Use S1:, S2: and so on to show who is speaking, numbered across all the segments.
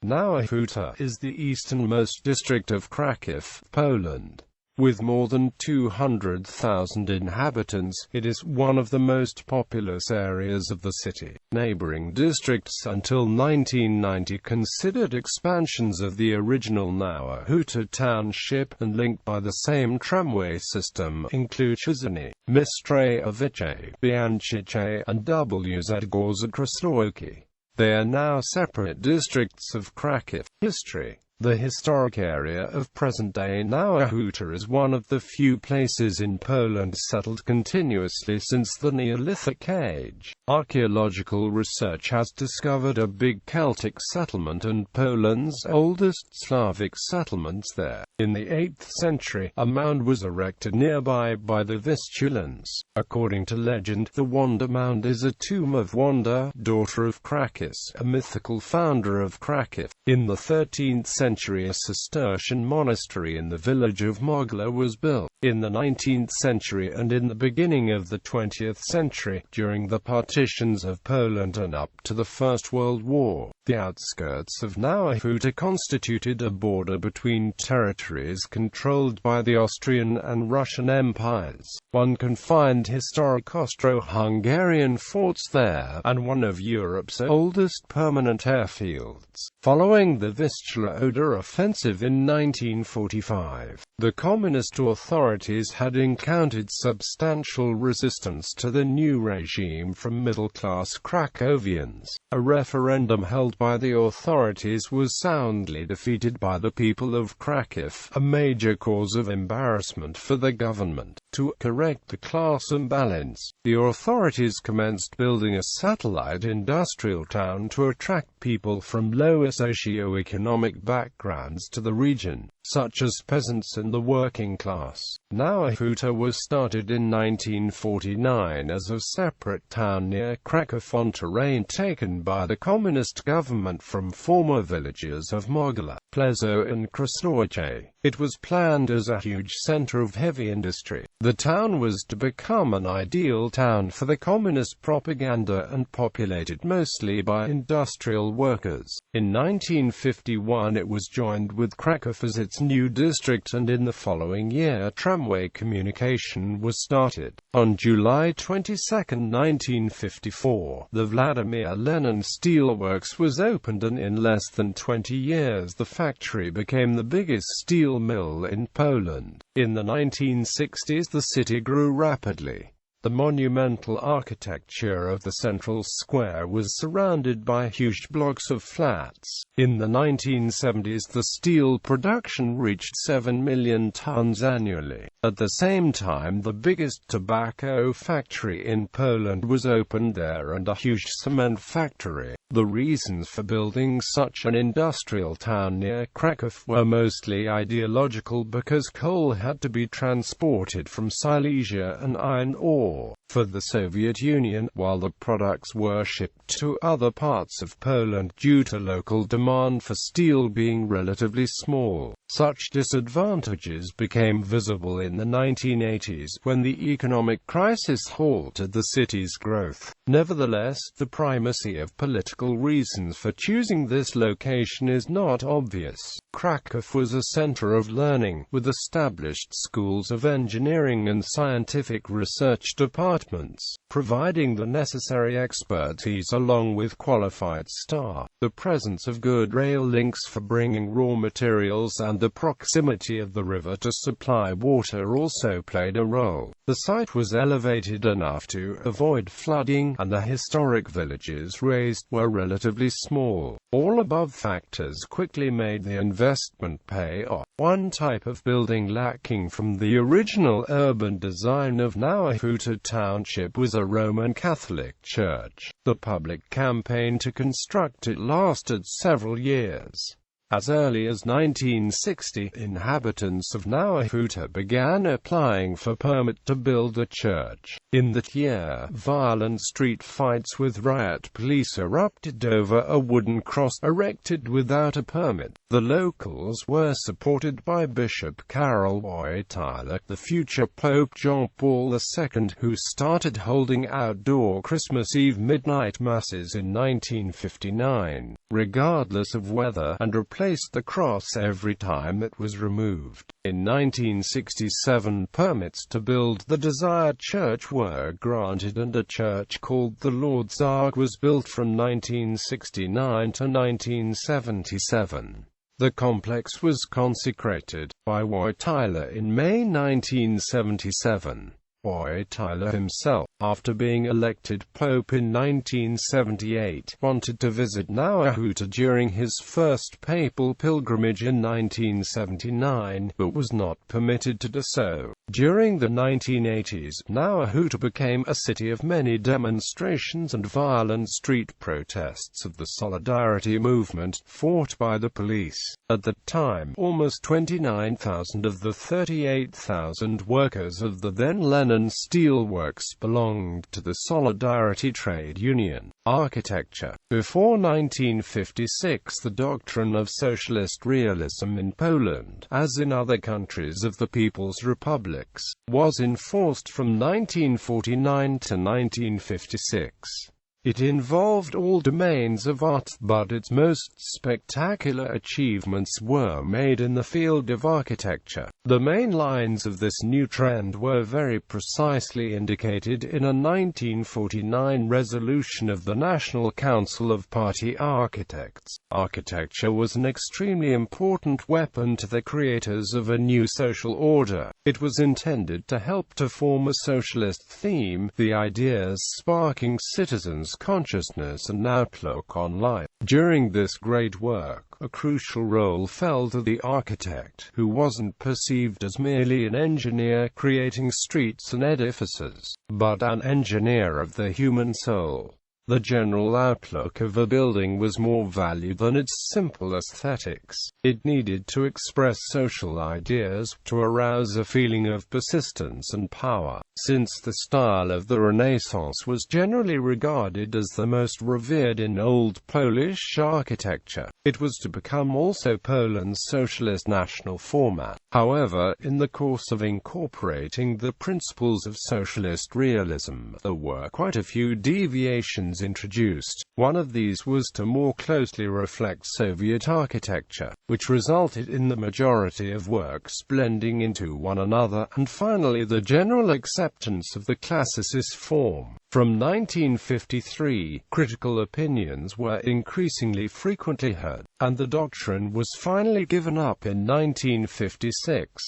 S1: Nowa Huta is the easternmost district of Kraków, Poland. With more than 200,000 inhabitants, it is one of the most populous areas of the city. Neighboring districts until 1990 considered expansions of the original Nowa Huta township, and linked by the same tramway system, include Czyżyny, Mistrzejowice, Bieńczyce, and Wzgórza Krzesławickie. They are now separate districts of Kraków. History. The historic area of present-day Nowa Huta is one of the few places in Poland settled continuously since the Neolithic age. Archaeological research has discovered a big Celtic settlement and Poland's oldest Slavic settlements there. In the 8th century, a mound was erected nearby by the Wiślans. According to legend, the Wanda Mound is a tomb of Wanda, daughter of Kraków, a mythical founder of Kraków. In the 13th century, a Cistercian monastery in the village of Mogila was built. In the 19th century and in the beginning of the 20th century, during the partitions of Poland and up to the First World War, the outskirts of Nowa Huta constituted a border between territories controlled by the Austrian and Russian empires. One can find historic Austro-Hungarian forts there, and one of Europe's oldest permanent airfields. Following the Vistula-Oder offensive in 1945, the communist authorities had encountered substantial resistance to the new regime from middle-class Krakowians. A referendum held by the authorities was soundly defeated by the people of Kraków, a major cause of embarrassment for the government. To correct the class imbalance, the authorities commenced building a satellite industrial town to attract people from lower socio-economic backgrounds to the region, such as peasants and the working class. Nowa Huta was started in 1949 as a separate town near Kraków on terrain taken by the communist government from former villages of Mogila, Pleso and Krzesławice. It was planned as a huge center of heavy industry. The town was to become an ideal town for the communist propaganda and populated mostly by industrial workers. In 1951 it was joined with Kraków as its new district, and in the following year tramway communication was started. On July 22, 1954, the Vladimir Lenin Steelworks was opened, and in less than 20 years the factory became the biggest steel mill in Poland. In the 1960s the city grew rapidly. The monumental architecture of the central square was surrounded by huge blocks of flats. In the 1970s the steel production reached 7 million tons annually. At the same time, the biggest tobacco factory in Poland was opened there, and a huge cement factory. The reasons for building such an industrial town near Kraków were mostly ideological, because coal had to be transported from Silesia and iron ore for the Soviet Union, while the products were shipped to other parts of Poland due to local demand for steel being relatively small. Such disadvantages became visible in the 1980s when the economic crisis halted the city's growth. Nevertheless, the primacy of political reasons for choosing this location is not obvious. Kraków was a center of learning, with established schools of engineering and scientific research departments, providing the necessary expertise along with qualified staff. The presence of good rail links for bringing raw materials and the proximity of the river to supply water also played a role. The site was elevated enough to avoid flooding, and the historic villages raised were relatively small. All above factors quickly made the investment pay off. One type of building lacking from the original urban design of Nowa Huta township was a Roman Catholic church. The public campaign to construct it lasted several years. As early as 1960, inhabitants of Nowa Huta began applying for permit to build a church. In that year, violent street fights with riot police erupted over a wooden cross erected without a permit. The locals were supported by Bishop Karol Wojtyła, the future Pope John Paul II, who started holding outdoor Christmas Eve midnight masses in 1959, regardless of weather, and replaced the cross every time it was removed. In 1967, permits to build the desired church were granted, and a church called the Lord's Ark was built from 1969 to 1977. The complex was consecrated by Wojtyła in May 1977. Wojtyła himself, after being elected pope in 1978, wanted to visit Nowa Huta during his first papal pilgrimage in 1979, but was not permitted to do so. During the 1980s, Nowa Huta became a city of many demonstrations and violent street protests of the Solidarity movement, fought by the police. At the time, almost 29,000 of the 38,000 workers of the then Lenin Steelworks belonged to the Solidarity trade union. Architecture. Before 1956, the doctrine of socialist realism in Poland, as in other countries of the People's Republics, was enforced from 1949 to 1956. It involved all domains of art, but its most spectacular achievements were made in the field of architecture. The main lines of this new trend were very precisely indicated in a 1949 resolution of the National Council of Party Architects. Architecture was an extremely important weapon to the creators of a new social order. It was intended to help to form a socialist theme, the ideas sparking citizens' consciousness and outlook on life. During this great work, a crucial role fell to the architect, who wasn't perceived as merely an engineer creating streets and edifices, but an engineer of the human soul. The general outlook of a building was more valued than its simple aesthetics. It needed to express social ideas, to arouse a feeling of persistence and power. Since the style of the Renaissance was generally regarded as the most revered in Old Polish architecture, it was to become also Poland's socialist national format. However, in the course of incorporating the principles of socialist realism, there were quite a few deviations introduced. One of these was to more closely reflect Soviet architecture, which resulted in the majority of works blending into one another, and finally the general acceptance of the classicist form. From 1953, critical opinions were increasingly frequently heard, and the doctrine was finally given up in 1956.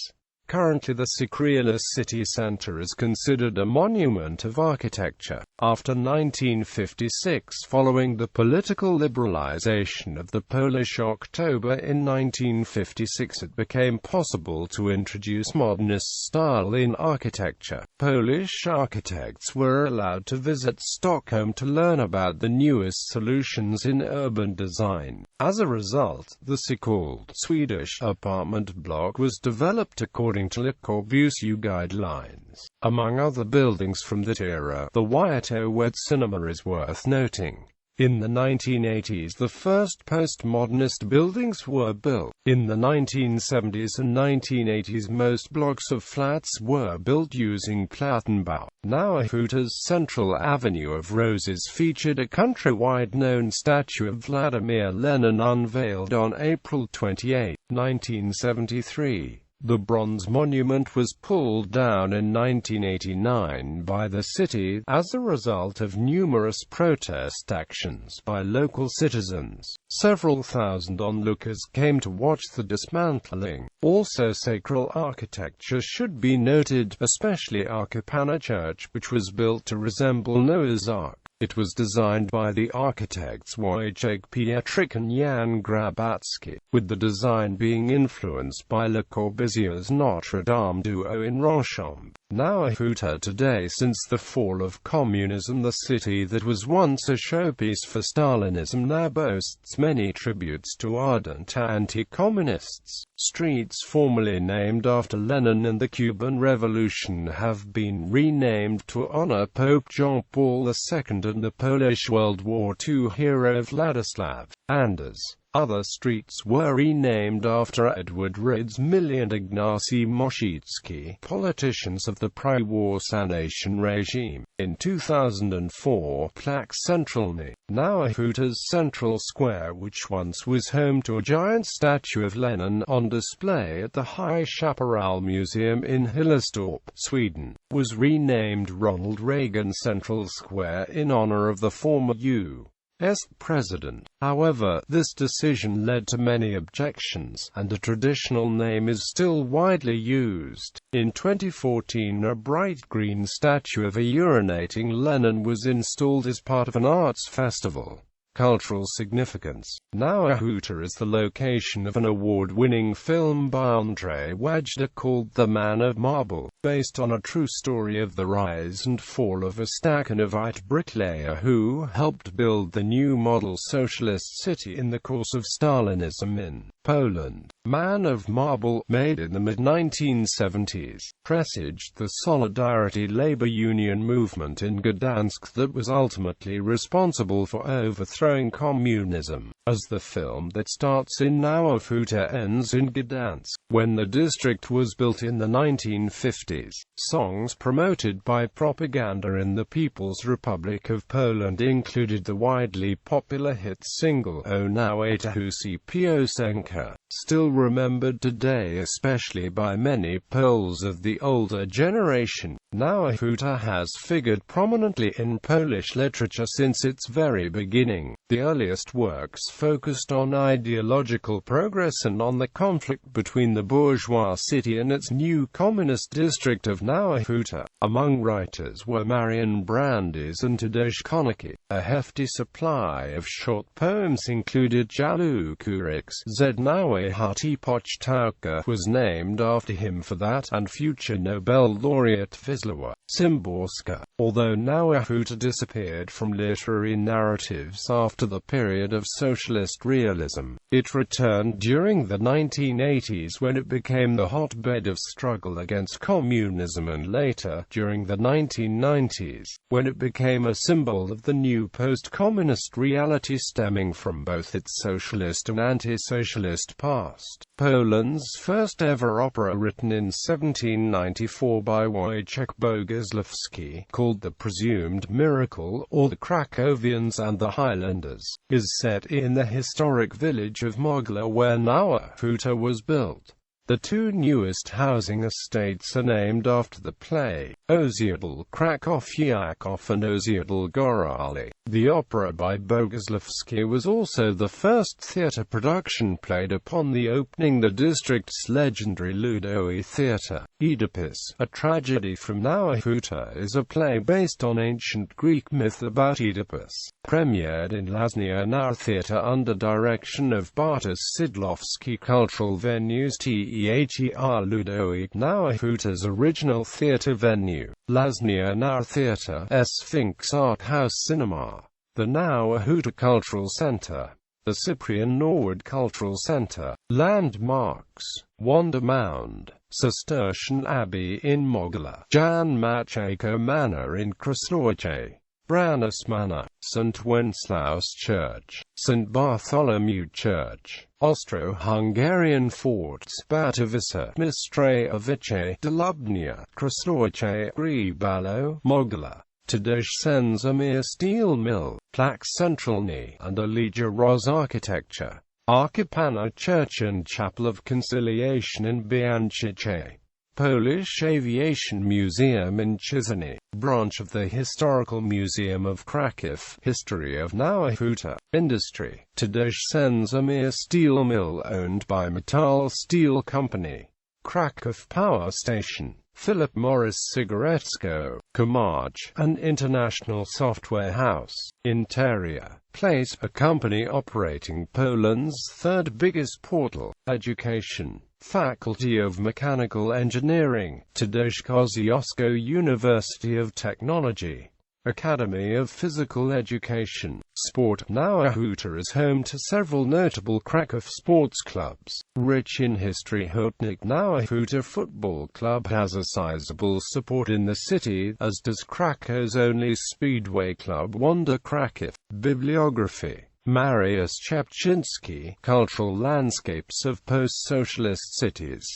S1: Currently the Sikrila city centre is considered a monument of architecture. After 1956, following the political liberalization of the Polish October in 1956, it became possible to introduce modernist style in architecture. Polish architects were allowed to visit Stockholm to learn about the newest solutions in urban design. As a result, the so-called Swedish apartment block was developed according to Le Corbusier guidelines. Among other buildings from that era, the Wojtyła cinema is worth noting. In the 1980s, the first postmodernist buildings were built. In the 1970s and 1980s, most blocks of flats were built using Plattenbau. Nowa Huta's Central Avenue of Roses featured a countrywide known statue of Vladimir Lenin unveiled on April 28, 1973. The bronze monument was pulled down in 1989 by the city, as a result of numerous protest actions by local citizens. Several thousand onlookers came to watch the dismantling. Also sacral architecture should be noted, especially Arkapana Church, which was built to resemble Noah's Ark. It was designed by the architects Wojciech Pietrzyk and Jan Grabacki, with the design being influenced by Le Corbusier's Notre Dame duo in Ronchamp. Nowa Huta today. Since the fall of communism, the city that was once a showpiece for Stalinism now boasts many tributes to ardent anti-communists. Streets formerly named after Lenin and the Cuban Revolution have been renamed to honor Pope John Paul II and the Polish World War II hero Władysław Anders. Other streets were renamed after Edward Radziwiłł and Ignacy Mościcki, politicians of the pre-war sanation regime. In 2004, plaque Centralny, Nowa Huta's Central Square, which once was home to a giant statue of Lenin on display at the High Chaparral Museum in Hillerstorp, Sweden, was renamed Ronald Reagan Central Square in honor of the former U.S. president. However, this decision led to many objections, and the traditional name is still widely used. In 2014, a bright green statue of a urinating Lenin was installed as part of an arts festival. Cultural significance. Nowa Huta is the location of an award-winning film by Andrzej Wajda called The Man of Marble, based on a true story of the rise and fall of a Stakhanovite bricklayer who helped build the new model socialist city in the course of Stalinism in Poland. Man of Marble, made in the mid-1970s, presaged the Solidarity labor union movement in Gdansk that was ultimately responsible for overthrowing communism, as the film that starts in Nowa Huta ends in Gdansk. When the district was built in the 1950s, songs promoted by propaganda in the People's Republic of Poland included the widely popular hit single O Nowa Huta Piosenka, still remembered today especially by many Poles of the older generation. Nowa Huta has figured prominently in Polish literature since its very beginning. The earliest works focused on ideological progress and on the conflict between the bourgeois city and its new communist district of Nowa Huta. Among writers were Marian Brandes and Tadeusz Konecki. A hefty supply of short poems included Jalukuryk's Z Nowa Huta Pocztówka was named after him for that, and future Nobel laureate Wisława Szymborska. Although Nowa Huta disappeared from literary narratives after the period of socialist realism, it returned during the 1980s when it became the hotbed of struggle against communism, and later, during the 1990s, when it became a symbol of the new post-communist reality stemming from both its socialist and anti-socialist past. Poland's first ever opera, written in 1794 by Wojciech Boguslawski, called The Presumed Miracle, or The Krakowians and the Highlanders, is set in the historic village of Mogila where Nowa Huta was built. The two newest housing estates are named after the play, Osiedle Krakowiaków and Osiedle Górale. The opera by Boguslawski was also the first theatre production played upon the opening the district's legendary Ludowy Theatre. Oedipus, a tragedy from Nowa Huta, is a play based on ancient Greek myth about Oedipus. Premiered in Lasnia Nowa Theatre under direction of Bartosz Szydlowski. Cultural venues. Theatr Ludowy, Nowa Huta's original theatre venue. Lasnia Nowa Theatre, Sphinx Art House Cinema. The Nowa Huta Cultural Centre. The Cyprian Norwood Cultural Centre. Landmarks. Wanda Mound. Cistercian Abbey in Mogila. Jan Maciejko Manor in Krasnowice. Branus Manor. St. Wenceslaus Church. St. Bartholomew Church. Austro-Hungarian Forts. Batowice. Mistrzejowice. Dolubnia. Krasnowice. Gribalo. Mogila. Tadeusz Senzomir Steel Mill. Plaque Centralny. And Elijah Roz Architecture. Archipana Church and Chapel of Conciliation in Bieńczyce. Polish Aviation Museum in Czyżyny, branch of the Historical Museum of Kraków. History of Nowa Huta. Industry. Tadeusz Senzomir Steel Mill owned by Metal Steel Company. Kraków Power Station. Philip Morris Cigarettesco, Comage, an international software house. Interior Place, a company operating Poland's third biggest portal. Education Faculty of Mechanical Engineering, Tadeusz Kościuszko University of Technology. Academy of Physical Education. Sport Nowa Huta is home to several notable Kraków sports clubs. Rich in history, Hutnik Nowa Huta Football Club has a sizable support in the city, as does Krakow's only speedway club Wanda Kraków. Bibliography Mariusz Czepczynski, Cultural Landscapes of Post-Socialist Cities.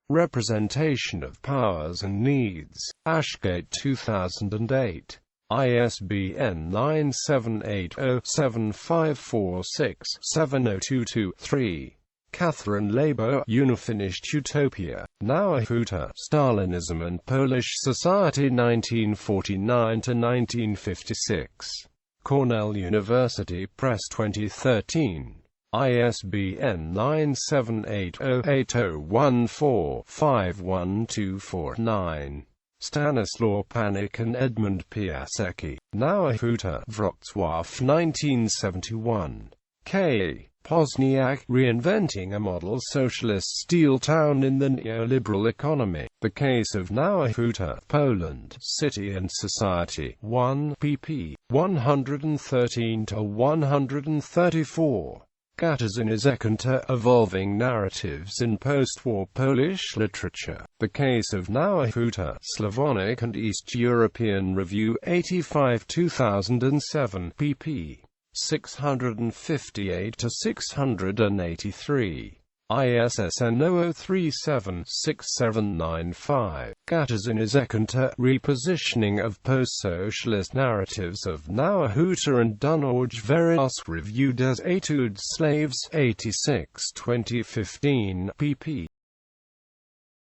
S1: Representation of Powers and Needs. Ashgate 2008. ISBN 9780754670223. Catherine Labor, Unifinished Utopia. Nowa Huta, Stalinism and Polish Society 1949–1956. Cornell University Press 2013. ISBN 9780801451249. Stanislaw Panik and Edmund Piasecki. Nowa Huta, Wrocław 1971. K. Pozniak, Reinventing a Model Socialist Steel Town in the Neoliberal Economy. The Case of Nowa Huta, Poland, City and Society. 1 pp. 113–134. Czyżyny Zekonte, Evolving Narratives in Post-War Polish Literature. The Case of Nowa Huta, Slavonic and East European Review 85 2007 pp. 658–683. ISSN 00376795. Czyżyny Zekonte, Repositioning of Post-Socialist Narratives of Nowa Huta and Dunaj Veritas Review des Etudes Slaves 86 2015 pp.